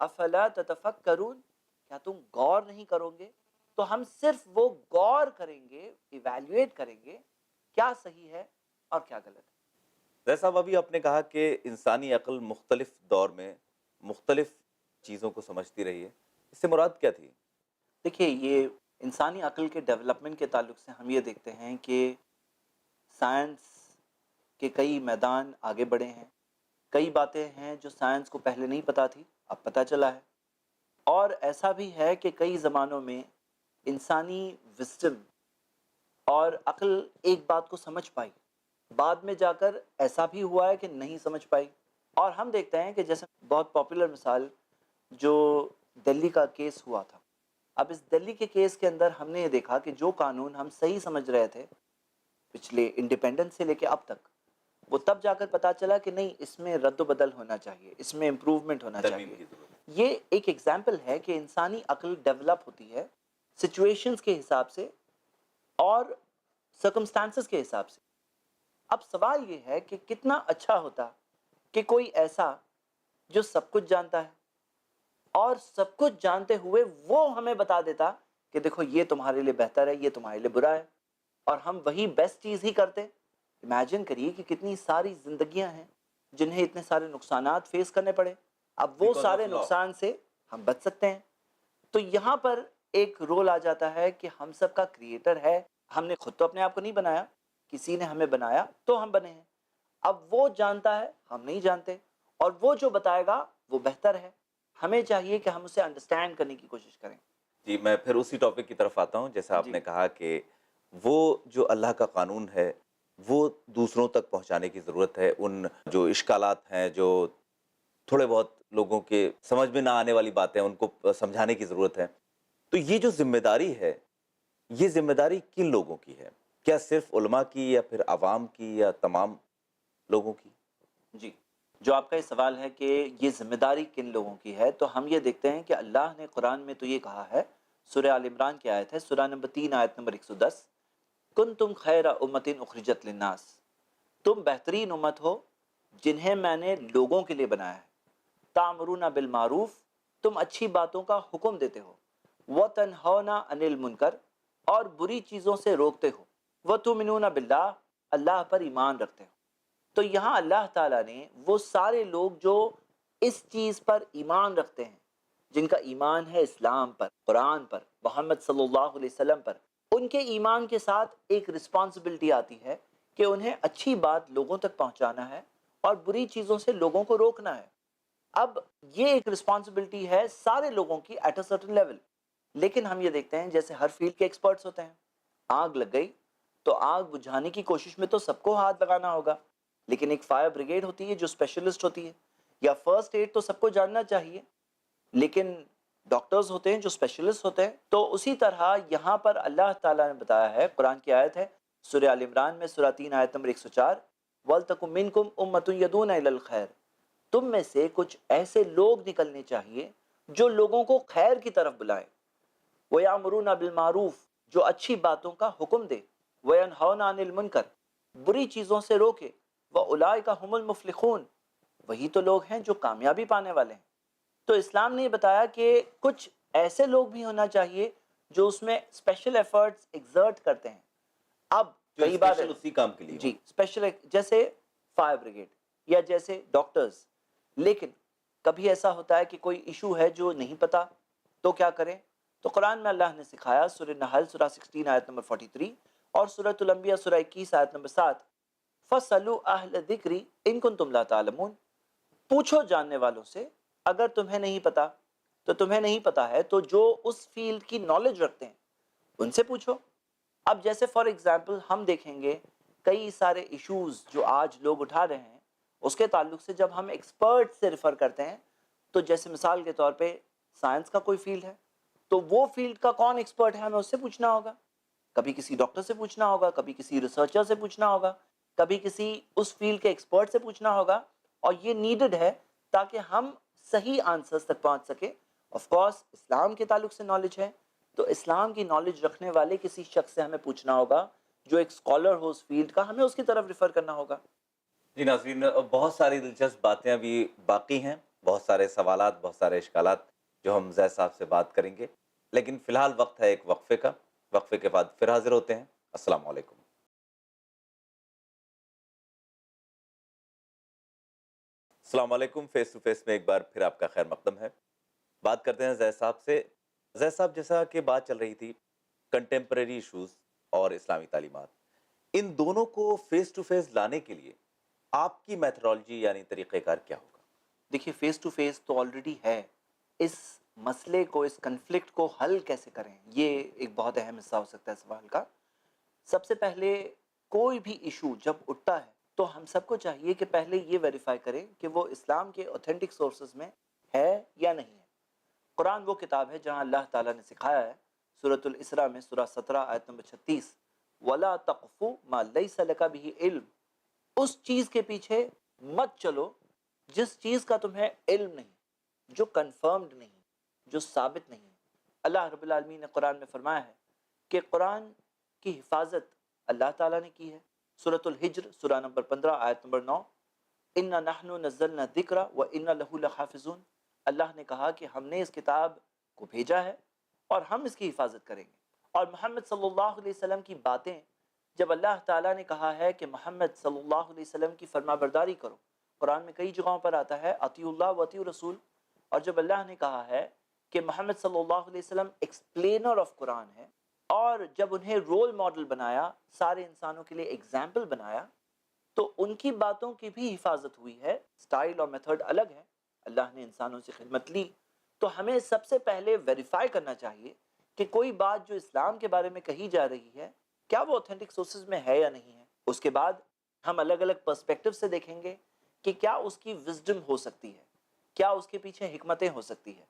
افلا تتفکرون، کیا تم غور نہیں کرو گے؟ تو ہم صرف وہ غور کریں گے، ایویلویٹ کریں گے کیا صحیح ہے اور کیا غلط ہے۔ جیسا اب ابھی آپ نے کہا کہ انسانی عقل مختلف دور میں مختلف چیزوں کو سمجھتی رہی ہے، اس سے مراد کیا تھی؟ دیکھیے، یہ انسانی عقل کے ڈیولپمنٹ کے تعلق سے ہم یہ دیکھتے ہیں کہ سائنس کے کئی میدان آگے بڑھے ہیں، کئی باتیں ہیں جو سائنس کو پہلے نہیں پتہ تھی، اب پتہ چلا ہے، اور ایسا بھی ہے کہ کئی زمانوں میں انسانی وزڈم اور عقل ایک بات کو سمجھ پائی، بعد میں جا کر ایسا بھی ہوا ہے کہ نہیں سمجھ پائی۔ اور ہم دیکھتے ہیں کہ جیسے بہت پاپولر مثال جو دلی کا کیس ہوا تھا، اب اس دلی کے کیس کے اندر ہم نے یہ دیکھا کہ جو قانون ہم صحیح سمجھ رہے تھے پچھلے انڈیپینڈنس سے لے کے اب تک، وہ تب جا کر پتہ چلا کہ نہیں، اس میں رد و بدل ہونا چاہیے، اس میں امپروومنٹ ہونا ترمیم چاہیے۔ کی ضرورت ہے۔ یہ ایک ایگزامپل ہے کہ انسانی عقل ڈیولپ ہوتی ہے سچویشنز کے حساب سے اور سرکمسٹانسز کے حساب سے۔ اب سوال یہ ہے کہ کتنا اچھا ہوتا کہ کوئی ایسا جو سب کچھ جانتا ہے اور سب کچھ جانتے ہوئے وہ ہمیں بتا دیتا کہ دیکھو یہ تمہارے لیے بہتر ہے، یہ تمہارے لیے برا ہے، اور ہم وہی بیسٹ چیز ہی کرتے۔ امیجن کریے کہ کتنی ساری زندگیاں ہیں جنہیں اتنے سارے نقصانات فیس کرنے پڑے، اب وہ Because سارے of law۔ نقصان سے ہم بچ سکتے ہیں۔ تو یہاں پر ایک رول آ جاتا ہے کہ ہم سب کا کریٹر ہے، ہم نے خود تو اپنے آپ کو نہیں بنایا، کسی نے ہمیں بنایا تو ہم بنے ہیں۔ اب وہ جانتا ہے، ہم نہیں جانتے، اور وہ جو بتائے گا وہ بہتر ہے، ہمیں چاہیے کہ ہم اسے انڈرسٹینڈ کرنے کی کوشش کریں۔ جی، میں پھر اسی ٹاپک کی طرف آتا ہوں، جیسا آپ جی نے کہا کہ وہ جو اللہ کا قانون ہے وہ دوسروں تک پہنچانے کی ضرورت ہے، ان جو اشکالات ہیں، جو تھوڑے بہت لوگوں کے سمجھ میں نہ آنے والی باتیں ہیں، ان کو سمجھانے کی ضرورت ہے۔ تو یہ جو ذمہ داری ہے، یہ ذمہ داری کن لوگوں کی ہے؟ کیا صرف علماء کی، یا پھر عوام کی، یا تمام لوگوں کی؟ جی، جو آپ کا یہ سوال ہے کہ یہ ذمہ داری کن لوگوں کی ہے، تو ہم یہ دیکھتے ہیں کہ اللہ نے قرآن میں تو یہ کہا ہے، سورہ آل عمران کی آیت ہے، سورہ نمبر 3 آیت نمبر 110، کنتم خیر امت اخرجت للناس، تم بہترین امت ہو جنہیں میں نے لوگوں کے لیے بنایا ہے، تامرون بالمعروف، تم اچھی باتوں کا حکم دیتے ہو، وتنہون عن المنکر، اور بری چیزوں سے روکتے ہو، وتؤمنون باللہ، اللہ پر ایمان رکھتے ہو۔ تو یہاں اللہ تعالیٰ نے وہ سارے لوگ جو اس چیز پر ایمان رکھتے ہیں، جن کا ایمان ہے اسلام پر، قرآن پر، محمد صلی اللہ علیہ وسلم پر، ان کے ایمان کے ساتھ ایک رسپانسبلٹی آتی ہے کہ انہیں اچھی بات لوگوں تک پہنچانا ہے اور بری چیزوں سے لوگوں کو روکنا ہے۔ اب یہ ایک رسپانسبلٹی ہے سارے لوگوں کی ایٹ اے سرٹن لیول، لیکن ہم یہ دیکھتے ہیں جیسے ہر فیلڈ کے ایکسپرٹس ہوتے ہیں، آگ لگ گئی تو آگ بجھانے کی کوشش میں تو سب کو ہاتھ لگانا ہوگا، لیکن ایک فائر بریگیڈ ہوتی ہے جو اسپیشلسٹ ہوتی ہے، یا فرسٹ ایڈ تو سب کو جاننا چاہیے، لیکن ڈاکٹرز ہوتے ہیں جو اسپیشلسٹ ہوتے ہیں۔ تو اسی طرح یہاں پر اللہ تعالیٰ نے بتایا ہے، قرآن کی آیت ہے سورہ آل عمران میں سورہ 3 آیت نمبر 104، وَلْتَكُن مِّنكُمْ أُمَّةٌ يَدْعُونَ إِلَى الْخَيْرِ، تم میں سے کچھ ایسے لوگ نکلنے چاہیے جو لوگوں کو خیر کی طرف بلائیں، وَيَأْمُرُونَ بِالْمَعْرُوفِ، جو اچھی باتوں کا حکم دے، وَيَنْهَوْنَ عَنِ الْمُنْكَرِ، بری چیزوں سے روکے، وَأُولَٰئِكَ هُمُ الْمُفْلِحُونَ، وہی تو لوگ ہیں جو کامیابی پانے والے ہیں۔ تو اسلام نے یہ بتایا کہ کچھ ایسے لوگ بھی ہونا چاہیے جو اس میں اسپیشل ایفرٹس ایگزرٹ کرتے ہیں۔ اب جو کئی بار اسپیشل اسی کام کے لیے جی اسپیشل، جیسے فائر بریگیڈ یا جیسے ڈاکٹرز، لیکن کبھی ایسا ہوتا ہے کہ کوئی ایشو ہے جو نہیں پتا، تو کیا کریں؟ تو قرآن میں اللہ نے سکھایا، سورہ نحل سورہ 16 آیت نمبر 43 اور سورۃ الانبیاء سورہ 21 آیت نمبر 7، فَاسْأَلُوا أَهْلَ الذِّكْرِ إِن كُنتُمْ لَا تَعْلَمُونَ، پوچھو جاننے والوں سے، اگر تمہیں نہیں پتا تو تمہیں نہیں پتا ہے تو جو اس فیلڈ کی نالج رکھتے ہیں ان سے پوچھو۔ اب جیسے فار ایگزامپل ہم دیکھیں گے کئی سارے ایشوز جو آج لوگ اٹھا رہے ہیں، اس کے تعلق سے جب ہم ایکسپرٹ سے ریفر کرتے ہیں، تو جیسے مثال کے طور پہ سائنس کا کوئی فیلڈ ہے تو وہ فیلڈ کا کون ایکسپرٹ ہے ہمیں اس سے پوچھنا ہوگا، کبھی کسی ڈاکٹر سے پوچھنا ہوگا، کبھی کسی ریسرچر سے پوچھنا ہوگا، کبھی کسی اس فیلڈ کے ایکسپرٹ سے پوچھنا ہوگا، اور یہ نیڈڈ ہے تاکہ ہم صحیح آنسرز تک پہنچ سکے۔ آف کورس اسلام کے تعلق سے نالج ہے تو اسلام کی نالج رکھنے والے کسی شخص سے ہمیں پوچھنا ہوگا جو ایک اسکالر ہو اس فیلڈ کا، ہمیں اس کی طرف ریفر کرنا ہوگا۔ جی ناظرین، بہت ساری دلچسپ باتیں ابھی باقی ہیں، بہت سارے سوالات، بہت سارے اشکالات جو ہم زید صاحب سے بات کریں گے، لیکن فی الحال وقت ہے ایک وقفے کا. وقفے کے بعد پھر حاضر ہوتے ہیں. السلام علیکم. السلام علیکم. فیس ٹو فیس میں ایک بار پھر آپ کا خیر مقدم ہے. بات کرتے ہیں زید صاحب سے. زید صاحب، جیسا کہ بات چل رہی تھی کنٹمپریری ایشوز اور اسلامی تعلیمات، ان دونوں کو فیس ٹو فیس لانے کے لیے آپ کی میتھڈالوجی یعنی طریقہ کار کیا ہوگا؟ دیکھیے، فیس ٹو فیس تو آلریڈی ہے. اس مسئلے کو، اس کنفلکٹ کو حل کیسے کریں، یہ ایک بہت اہم حصہ ہو سکتا ہے سوال کا. سب سے پہلے کوئی بھی ایشو جب اٹھتا ہے تو ہم سب کو چاہیے کہ پہلے یہ ویریفائی کریں کہ وہ اسلام کے اوتھینٹک سورسز میں ہے یا نہیں ہے. قرآن وہ کتاب ہے جہاں اللہ تعالیٰ نے سکھایا ہے سورۃ الاسراء میں سورہ 17 آیت نمبر 36، وَلَا تَقْفُ مَا لَيْسَ لَكَ بِهِ علم، اس چیز کے پیچھے مت چلو جس چیز کا تمہیں علم نہیں، جو کنفرمڈ نہیں، جو ثابت نہیں. اللہ رب العالمین نے قرآن میں فرمایا ہے کہ قرآن کی حفاظت اللہ تعالیٰ نے کی ہے. سورۃ الحجر سورہ نمبر 15 آیت نمبر 9، اِنَّا نَحْنُ نَزَّلْنَا الذِّكْرَ وَإِنَّا لَهُ لَحَافِظُونَ. اللہ نے کہا کہ ہم نے اس کتاب کو بھیجا ہے اور ہم اس کی حفاظت کریں گے. اور محمد صلی اللہ علیہ وسلم کی باتیں، جب اللہ تعالیٰ نے کہا ہے کہ محمد صلی اللہ علیہ وسلم کی فرما برداری کرو، قرآن میں کئی جگہوں پر آتا ہے اطیعوا اللہ و اطیعوا رسول. اور جب اللہ نے کہا ہے کہ محمد صلی اللہ علیہ وسلم ایکسپلینر آف قرآن ہے، اور جب انہیں رول ماڈل بنایا، سارے انسانوں کے لیے ایگزامپل بنایا، تو ان کی باتوں کی بھی حفاظت ہوئی ہے. سٹائل اور میتھڈ الگ ہے، اللہ نے انسانوں سے خدمت لی. تو ہمیں سب سے پہلے ویریفائی کرنا چاہیے کہ کوئی بات جو اسلام کے بارے میں کہی جا رہی ہے کیا وہ اوتھینٹک سورسز میں ہے یا نہیں ہے. اس کے بعد ہم الگ الگ پرسپیکٹو سے دیکھیں گے کہ کیا اس کی وزڈم ہو سکتی ہے، کیا اس کے پیچھے حکمتیں ہو سکتی ہے.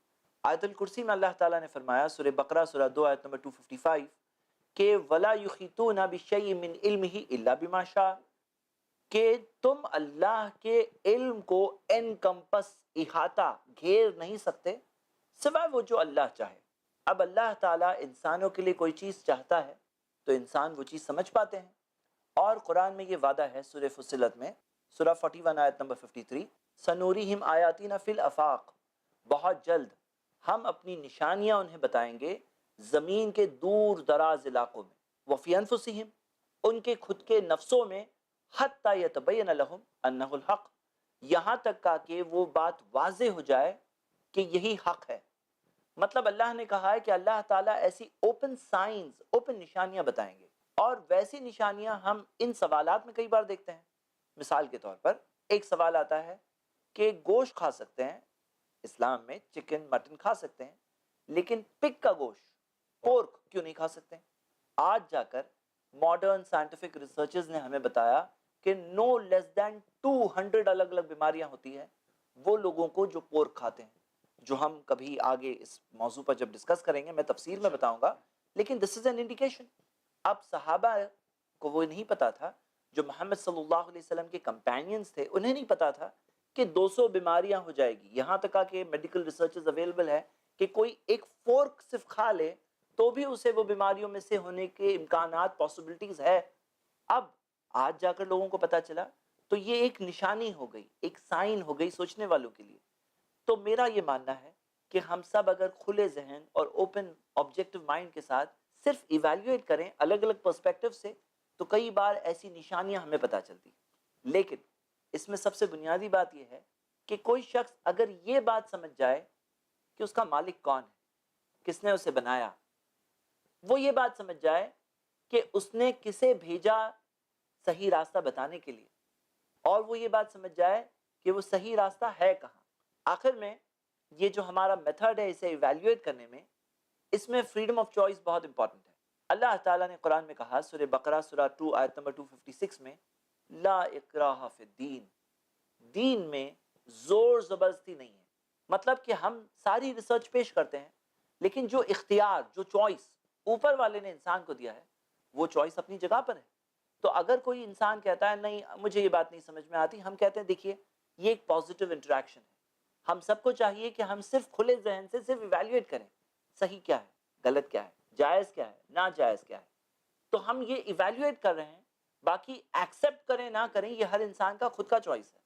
آیت الکرسی میں اللہ تعالیٰ نے فرمایا سورہ بقرہ سورہ 2 آیت نمبر 255 کہ وَلَا يُحِيطُونَ بِشَيْءٍ مِّنْ عِلْمِهِ إِلَّا بِمَا شَاءَ، کہ تم اللہ کے علم کو انکمپس، احاطہ، گھیر نہیں سکتے سوائے وہ جو اللہ چاہے. اب اللہ تعالیٰ انسانوں کے لیے کوئی چیز چاہتا ہے تو انسان وہ چیز سمجھ پاتے ہیں. اور قرآن میں یہ وعدہ ہے سورہ فصلت میں سورہ 41 آیت نمبر 53، سنوریہم آیاتنا فی الافاق، بہت جلد ہم اپنی نشانیاں انہیں بتائیں گے زمین کے دور دراز علاقوں میں، وفی انفسہم، ان کے خود کے نفسوں میں، حتی یتبین لہم انہ الحق، یہاں تک کہ وہ بات واضح ہو جائے کہ یہی حق ہے. مطلب اللہ نے کہا ہے کہ اللہ تعالیٰ ایسی اوپن سائنز، اوپن نشانیاں بتائیں گے. اور ویسی نشانیاں ہم ان سوالات میں کئی بار دیکھتے ہیں. مثال کے طور پر ایک سوال آتا ہے کہ گوشت کھا سکتے ہیں، اسلام میں چکن مٹن کھا سکتے ہیں، لیکن پگ کا گوشت، پورک کیوں نہیں کھا سکتے؟ آج جا کر ماڈرن سائنٹیفک ریسرچز نے ہمیں بتایا کہ نو لیس دین 200 الگ الگ بیماریاں ہوتی ہیں وہ لوگوں کو جو پورک کھاتے ہیں، جو ہم کبھی آگے اس موضوع پر جب ڈسکس کریں گے میں تفصیل میں بتاؤں گا. لیکن دس از این انڈیکیشن. اب صحابہ کو وہ نہیں پتا تھا، جو محمد صلی اللہ علیہ وسلم کے کمپینینز تھے انہیں نہیں پتا تھا کہ 200 بیماریاں ہو جائے گی. یہاں تک کہ میڈیکل ریسرچز اویلیبل ہے کہ کوئی ایک فورک صرف کھا لے تو بھی اسے وہ بیماریوں میں سے ہونے کے امکانات، پاسبلٹیز ہے. اب آج جا کر لوگوں کو پتا چلا تو یہ ایک نشانی ہو گئی، ایک سائن ہو گئی سوچنے والوں کے لیے. تو میرا یہ ماننا ہے کہ ہم سب اگر کھلے ذہن اور اوپن آبجیکٹو مائنڈ کے ساتھ صرف ایویلیویٹ کریں الگ الگ پرسپیکٹو سے، تو کئی بار ایسی نشانیاں ہمیں پتہ چلتی. لیکن اس میں سب سے بنیادی بات یہ ہے کہ کوئی شخص اگر یہ بات سمجھ جائے کہ اس کا مالک کون ہے، کس نے اسے بنایا، وہ یہ بات سمجھ جائے کہ اس نے کسے بھیجا صحیح راستہ بتانے کے لیے، اور وہ یہ بات سمجھ جائے کہ وہ صحیح راستہ ہے کہاں. آخر میں یہ جو ہمارا میتھڈ ہے اسے ایویلیویٹ کرنے میں، اس میں فریڈم آف چوائس بہت امپورٹنٹ ہے. اللہ تعالیٰ نے قرآن میں کہا سورہ بقرہ سورہ 2 آیت نمبر 256 میں، لا اکراہ فی الدین، دین میں زور زبردستی نہیں ہے. مطلب کہ ہم ساری ریسرچ پیش کرتے ہیں لیکن جو اختیار، جو چوائس اوپر والے نے انسان کو دیا ہے وہ چوائس اپنی جگہ پر ہے. تو اگر کوئی انسان کہتا ہے نہیں مجھے یہ بات نہیں سمجھ میں آتی، ہم کہتے ہیں دیکھیے یہ ایک پازیٹیو انٹریکشن ہے. ہم سب کو چاہیے کہ ہم صرف کھلے ذہن سے صرف ایویلیویٹ کریں صحیح کیا ہے، غلط کیا ہے، جائز کیا ہے، ناجائز کیا ہے. تو ہم یہ ایویلیویٹ کر رہے ہیں، باقی ایکسیپٹ کریں نہ کریں یہ ہر انسان کا خود کا چوائس ہے.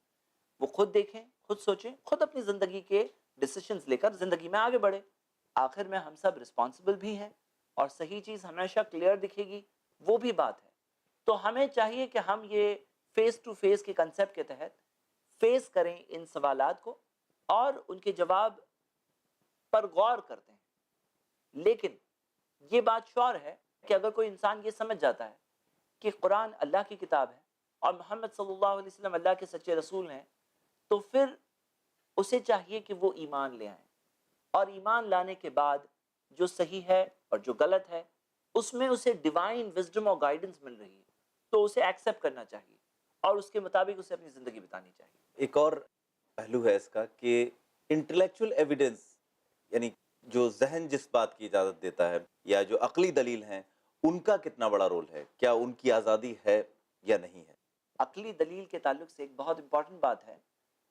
وہ خود دیکھیں خود سوچیں، خود اپنی زندگی کے ڈیسیشنز لے کر زندگی میں آگے بڑھیں. آخر میں ہم سب رسپانسبل بھی ہیں اور صحیح چیز ہمیشہ کلیئر دکھے گی، وہ بھی بات ہے. تو ہمیں چاہیے کہ ہم یہ فیس ٹو فیس کے کنسیپٹ کے تحت فیس کریں ان سوالات کو اور ان کے جواب پر غور کرتے ہیں. لیکن یہ بات شور ہے کہ اگر کوئی انسان یہ سمجھ جاتا ہے کہ قرآن اللہ کی کتاب ہے اور محمد صلی اللہ علیہ وسلم اللہ کے سچے رسول ہیں، تو پھر اسے چاہیے کہ وہ ایمان لے آئیں، اور ایمان لانے کے بعد جو صحیح ہے اور جو غلط ہے اس میں اسے ڈیوائن وزڈم اور گائیڈنس مل رہی ہے تو اسے ایکسیپٹ کرنا چاہیے اور اس کے مطابق اسے اپنی زندگی بتانی چاہیے. ایک اور پہلو ہے اس کا کہ انٹلیکچوئل ایویڈنس، یعنی جو ذہن جس بات کی اجازت دیتا ہے یا جو عقلی دلیل ہیں، ان کا کتنا بڑا رول ہے؟ کیا ان کی آزادی ہے یا نہیں ہے؟ عقلی دلیل کے تعلق سے ایک بہت امپورٹنٹ بات ہے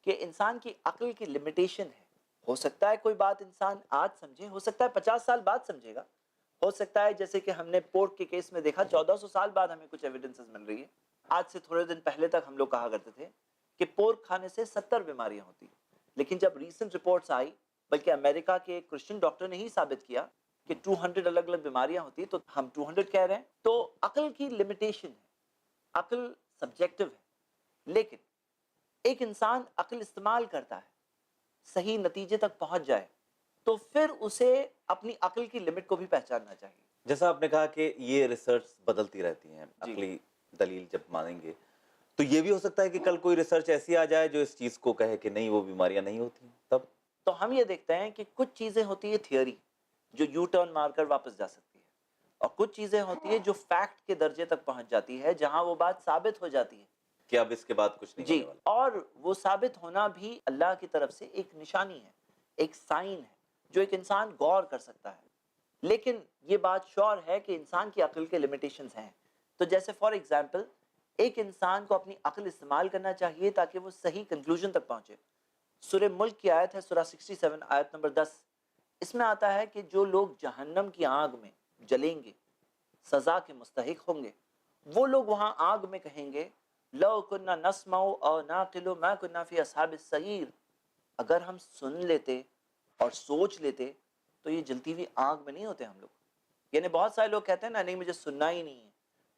کہ انسان کی عقل کی لمیٹیشن ہے. ہو سکتا ہے کوئی بات انسان آج سمجھے، ہو سکتا ہے 50 سال بعد سمجھے گا، ہو سکتا ہے جیسے کہ ہم نے پورک کے کیس میں دیکھا 1400 سال بعد ہمیں کچھ ایویڈنسز مل رہی ہے. آج سے تھوڑے دن پہلے تک ہم لوگ کہا کرتے تھے کہ پورک کھانے سے 70 بیماریاں ہوتی، لیکن جب ریسنٹ رپورٹس آئی، بلکہ امریکہ کے ایک کرسچن ڈاکٹر نے ہی ثابت کیا کہ 200 الگ الگ بیماریاں ہوتی، تو ہم 200 کہہ رہے ہیں. تو عقل کی لمیٹیشن ہے، عقل سبجیکٹو ہے، لیکن ایک انسان عقل استعمال کرتا ہے صحیح نتیجے تک پہنچ جائے تو پھر اسے اپنی عقل کی لمٹ کو بھی پہچاننا چاہیے. جیسا آپ نے کہا کہ یہ ریسرچ بدلتی رہتی ہیں، جی. عقلی دلیل جب مانیں گے تو یہ بھی ہو سکتا ہے کہ کل کوئی ریسرچ ایسی آ جائے جو اس چیز کو کہے کہ نہیں، وہ بیماریاں نہیں ہوتی ہیں. تب تو ہم یہ دیکھتے ہیں کہ کچھ چیزیں ہوتی ہے تھیوری جو یو ٹرن مار کر واپس جا سکتی ہے، اور کچھ چیزیں ہوتی ہے جو فیکٹ کے درجے تک پہنچ جاتی ہے جہاں وہ بات ثابت ہو جاتی ہے. کہ اب اس کے بعد کچھ نہیں جی، ہونے والا. اور وہ ثابت ہونا بھی اللہ کی طرف سے ایک نشانی ہے، ایک سائن ہے جو ایک انسان غور کر سکتا ہے. لیکن یہ بات شور ہے کہ انسان کی عقل کے لمیٹیشنز ہیں. تو جیسے فار ایگزامپل ایک انسان کو اپنی عقل استعمال کرنا چاہیے تاکہ وہ صحیح کنکلوژن تک پہنچے. سورہ ملک کی آیت ہے، سورہ 67 آیت نمبر 10. اس میں آتا ہے کہ جو لوگ جہنم کی آگ میں جلیں گے، سزا کے مستحق ہوں گے، وہ لوگ وہاں آگ میں کہیں گے لو کننا نسمع او ناقل ما کننا فی اصحاب السعیر. اگر ہم سن لیتے اور سوچ لیتے تو یہ جلتی ہوئی آگ میں نہیں ہوتے ہم لوگ. یعنی بہت سارے لوگ کہتے ہیں نا، نہیں مجھے سننا ہی نہیں ہے،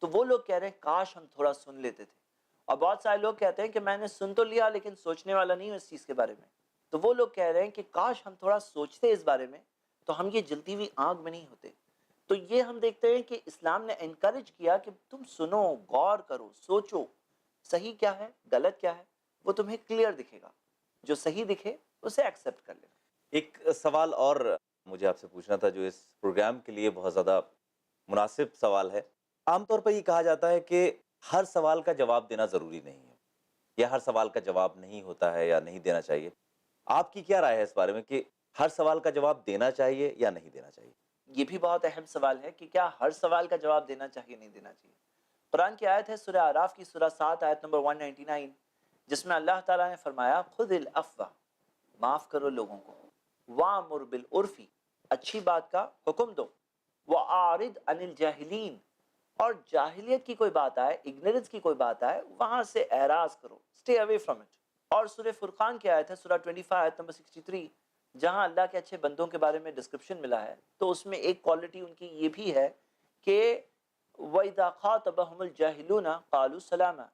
تو وہ لوگ کہہ رہے ہیں کاش ہم تھوڑا سن لیتے تھے. اور بہت سارے لوگ کہتے ہیں کہ میں نے سن تو لیا لیکن سوچنے والا نہیں ہوں اس چیز کے بارے میں، تو وہ لوگ کہہ رہے ہیں کہ کاش ہم تھوڑا سوچتے اس بارے میں تو ہم یہ جلتی ہوئی آگ میں نہیں ہوتے. تو یہ ہم دیکھتے ہیں کہ اسلام نے انکریج کیا کہ تم سنو، غور کرو، سوچو، صحیح کیا ہے غلط کیا ہے وہ تمہیں کلیئر دکھے گا. جو صحیح دکھے اسے ایکسیپٹ کر لینا. ایک سوال اور مجھے آپ سے پوچھنا تھا جو اس پروگرام کے لیے بہت زیادہ مناسب سوال ہے. عام طور پر یہ کہا جاتا ہے کہ ہر سوال کا جواب دینا ضروری نہیں ہے، یا ہر سوال کا جواب نہیں ہوتا ہے یا نہیں دینا چاہیے. آپ کی کیا رائے ہے اس بارے میں کہ ہر سوال کا جواب دینا چاہیے یا نہیں دینا چاہیے؟ یہ بھی بہت اہم سوال ہے کہ کیا ہر سوال کا جواب دینا چاہیے نہیں دینا چاہیے. قرآن کی آیت ہے سورہ اعراف کی سورہ 7 آیت نمبر 199، جس میں اللہ تعالیٰ نے فرمایا خذ العفو، معاف کرو لوگوں کو، وامر بالعرف، اچھی بات کا حکم دو، واعرض عن الجاہلین، اور جاہلیت کی کوئی بات آئے، اگنورنس کی کوئی بات آئے، وہاں سے اعراض کرو، اسٹے اوے فرام اٹ. اور سورہ فرقان کی آیت ہے سورہ 25 آیت نمبر 63، جہاں اللہ کے اچھے بندوں کے بارے میں ڈسکرپشن ملا ہے، تو اس میں ایک کوالٹی ان کی یہ بھی ہے کہ وَإِذَا خَاطَبَهُمُ الْجَاهِلُونَ قَالُوا سَلَامًا،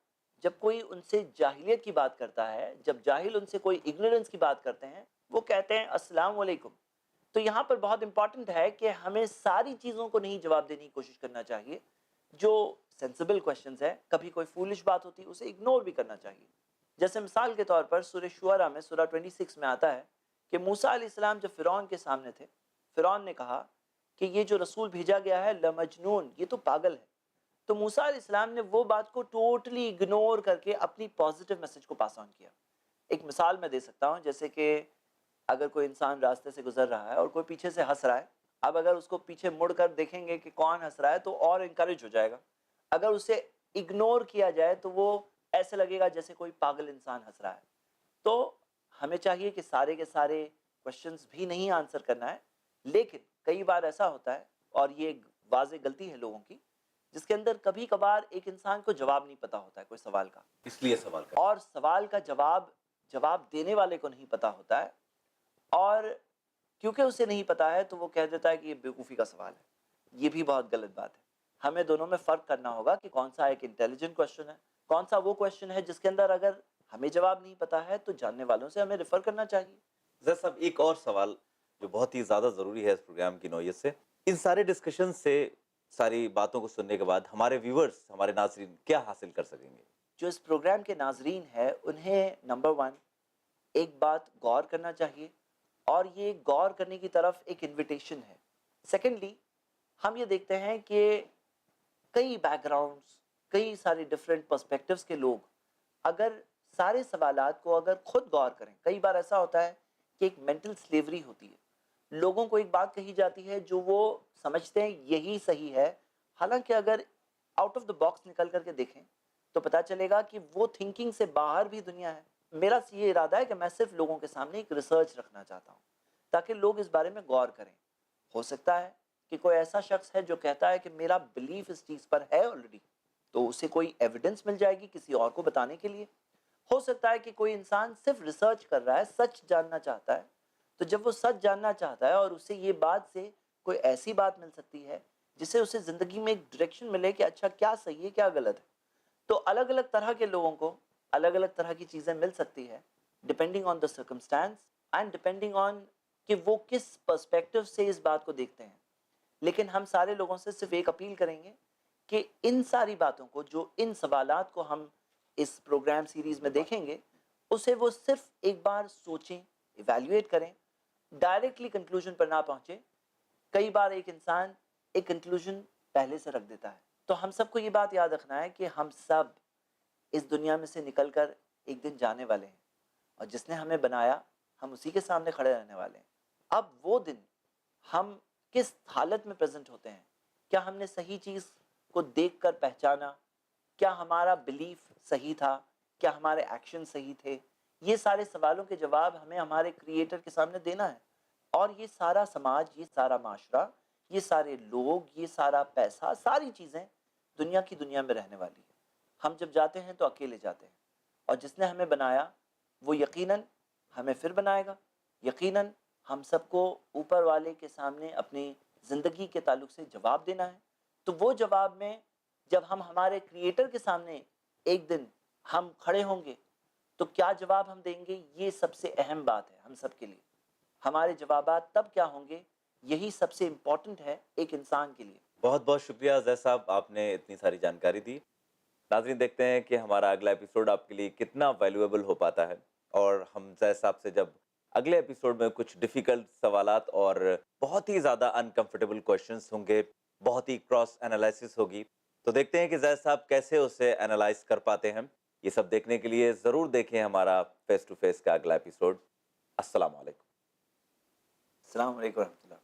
جب کوئی ان سے جاہلیت کی بات کرتا ہے، جب جاہل ان سے کوئی اگنورنس کی بات کرتے ہیں، وہ کہتے ہیں السلام علیکم. تو یہاں پر بہت امپورٹنٹ ہے کہ ہمیں ساری چیزوں کو نہیں جواب دینے کی کوشش کرنا چاہیے. جو سینسیبل کوشچنز ہیں، کبھی کوئی فولش بات ہوتی ہے اسے اگنور بھی کرنا چاہیے. جیسے مثال کے طور پر سورہ شعراء میں سورہ 26 میں آتا ہے کہ موسیٰ علیہ السلام جب فرعون کے سامنے تھے، فرعون نے کہا کہ یہ جو رسول بھیجا گیا ہے لمجنون، یہ تو پاگل ہے. تو موسیٰ علیہ السلام نے وہ بات کو ٹوٹلی اگنور کر کے اپنی پازیٹیو میسج کو پاس آن کیا. ایک مثال میں دے سکتا ہوں، جیسے کہ اگر کوئی انسان راستے سے گزر رہا ہے اور کوئی پیچھے سے ہنس رہا ہے، اب اگر اس کو پیچھے مڑ کر دیکھیں گے کہ کون ہنس رہا ہے تو اور انکریج ہو جائے گا. اگر اسے اگنور کیا جائے تو وہ ایسے لگے گا جیسے کوئی پاگل انسان ہنس رہا ہے. تو ہمیں چاہیے کہ سارے کے سارے کوشچنز بھی نہیں آنسر کرنا ہے، لیکن کئی بار ایسا ہوتا ہے، اور یہ ایک واضح غلطی ہے لوگوں کی، جس کے اندر کبھی کبھار ایک انسان کو جواب نہیں پتا ہوتا ہے کوئی سوال کا، اس لیے سوال کر اور سوال کا جواب جواب دینے والے کو نہیں پتہ ہوتا ہے، اور کیونکہ اسے نہیں پتہ ہے تو وہ کہہ دیتا ہے کہ یہ بیوقوفی کا سوال ہے۔ یہ بھی بہت غلط بات ہے۔ ہمیں دونوں میں فرق کرنا ہوگا کہ کون سا ایک انٹیلیجنٹ کویشچن ہے، کون سا وہ کویشچن ہے جس کے اندر اگر ہمیں جواب نہیں پتہ ہے تو جاننے والوں سے ہمیں ریفر کرنا چاہیے۔ زید صاحب، ایک اور سوال جو بہت ہی زیادہ ضروری ہے اس پروگرام کی نوعیت سے، ان سارے ڈسکشن سے، ساری باتوں کو سننے کے بعد ہمارے ویورز، ہمارے ناظرین کیا حاصل کر سکیں گے؟ جو اس پروگرام کے ناظرین ہیں انہیں نمبر 1 ایک بات غور کرنا چاہیے، اور یہ غور کرنے کی طرف ایک انویٹیشن ہے۔ سیکنڈلی، ہم یہ دیکھتے ہیں کہ کئی بیک گراؤنڈز، کئی سارے ڈفرینٹ پرسپیکٹیوز کے لوگ اگر سارے سوالات کو اگر خود غور کریں، کئی بار ایسا ہوتا ہے کہ ایک مینٹل سلیوری ہوتی ہے، لوگوں کو ایک بات کہی جاتی ہے جو وہ سمجھتے ہیں یہی صحیح ہے، حالانکہ اگر آؤٹ آف دا باکس نکل کر کے دیکھیں تو پتہ چلے گا کہ وہ تھنکنگ سے باہر بھی دنیا ہے۔ میرا یہ ارادہ ہے کہ میں صرف لوگوں کے سامنے ایک ریسرچ رکھنا چاہتا ہوں تاکہ لوگ اس بارے میں غور کریں۔ ہو سکتا ہے کہ کوئی ایسا شخص ہے جو کہتا ہے کہ میرا بلیف اس چیز پر ہے آلریڈی، تو اسے کوئی ایویڈنس مل جائے گی کسی اور کو بتانے کے لیے۔ ہو سکتا ہے کہ کوئی انسان صرف ریسرچ کر رہا ہے، سچ جاننا چاہتا ہے، تو جب وہ سچ جاننا چاہتا ہے اور اسے یہ بات سے کوئی ایسی بات مل سکتی ہے جس سے اسے زندگی میں ایک ڈائریکشن ملے کہ اچھا کیا صحیح ہے کیا غلط ہے، تو الگ الگ طرح کے لوگوں کو الگ الگ طرح کی چیزیں مل سکتی ہے، depending on the circumstance and depending on کہ وہ کس پرسپیکٹیو سے اس بات کو دیکھتے ہیں۔ لیکن ہم سارے لوگوں سے صرف ایک اپیل کریں گے کہ ان ساری باتوں کو، جو ان سوالات کو ہم اس پروگرام سیریز میں دیکھیں گے، اسے وہ صرف ایک بار سوچیں، ایویلیویٹ کریں، ڈائریکٹلی کنکلوژن پر نہ پہنچے۔ کئی بار ایک انسان ایک کنکلوژن پہلے سے رکھ دیتا ہے، تو ہم سب کو یہ بات یاد رکھنا ہے کہ ہم سب اس دنیا میں سے نکل کر ایک دن جانے والے ہیں، اور جس نے ہمیں بنایا ہم اسی کے سامنے کھڑے رہنے والے ہیں۔ اب وہ دن ہم کس حالت میں پریزنٹ ہوتے ہیں، کیا ہم نے صحیح چیز کو دیکھ کر پہچانا، کیا ہمارا بلیف صحیح تھا، کیا ہمارے ایکشن صحیح تھے، یہ سارے سوالوں کے جواب ہمیں ہمارے کریٹر کے سامنے دینا ہے۔ اور یہ سارا سماج، یہ سارا معاشرہ، یہ سارے لوگ، یہ سارا پیسہ، ساری چیزیں دنیا کی دنیا میں رہنے والی ہے۔ ہم جب جاتے ہیں تو اکیلے جاتے ہیں، اور جس نے ہمیں بنایا وہ یقیناً ہمیں پھر بنائے گا۔ یقیناً ہم سب کو اوپر والے کے سامنے اپنی زندگی کے تعلق سے جواب دینا ہے، تو وہ جواب میں جب ہم ہمارے کریٹر کے سامنے ایک دن ہم کھڑے ہوں گے تو کیا جواب ہم دیں گے، یہ سب سے اہم بات ہے ہم سب کے لیے۔ ہمارے جوابات تب کیا ہوں گے، یہی سب سے امپورٹنٹ ہے ایک انسان کے لیے۔ بہت بہت شکریہ زید صاحب، آپ نے اتنی ساری جانکاری دی۔ ناظرین، دیکھتے ہیں کہ ہمارا اگلا ایپیسوڈ آپ کے لیے کتنا ویلیویبل ہو پاتا ہے، اور ہم زید صاحب سے جب اگلے ایپیسوڈ میں کچھ ڈیفیکلٹ سوالات اور بہت ہی زیادہ انکمفرٹیبل کویشچنس ہوں گے، بہت ہی کراس انالائسس ہوگی، تو دیکھتے ہیں کہ زید صاحب کیسے اسے انالائز کر پاتے ہیں۔ یہ سب دیکھنے کے لیے ضرور دیکھیں ہمارا فیس ٹو فیس کا اگلا ایپیسوڈ۔ السلام علیکم۔ السلام علیکم ورحمۃ اللہ۔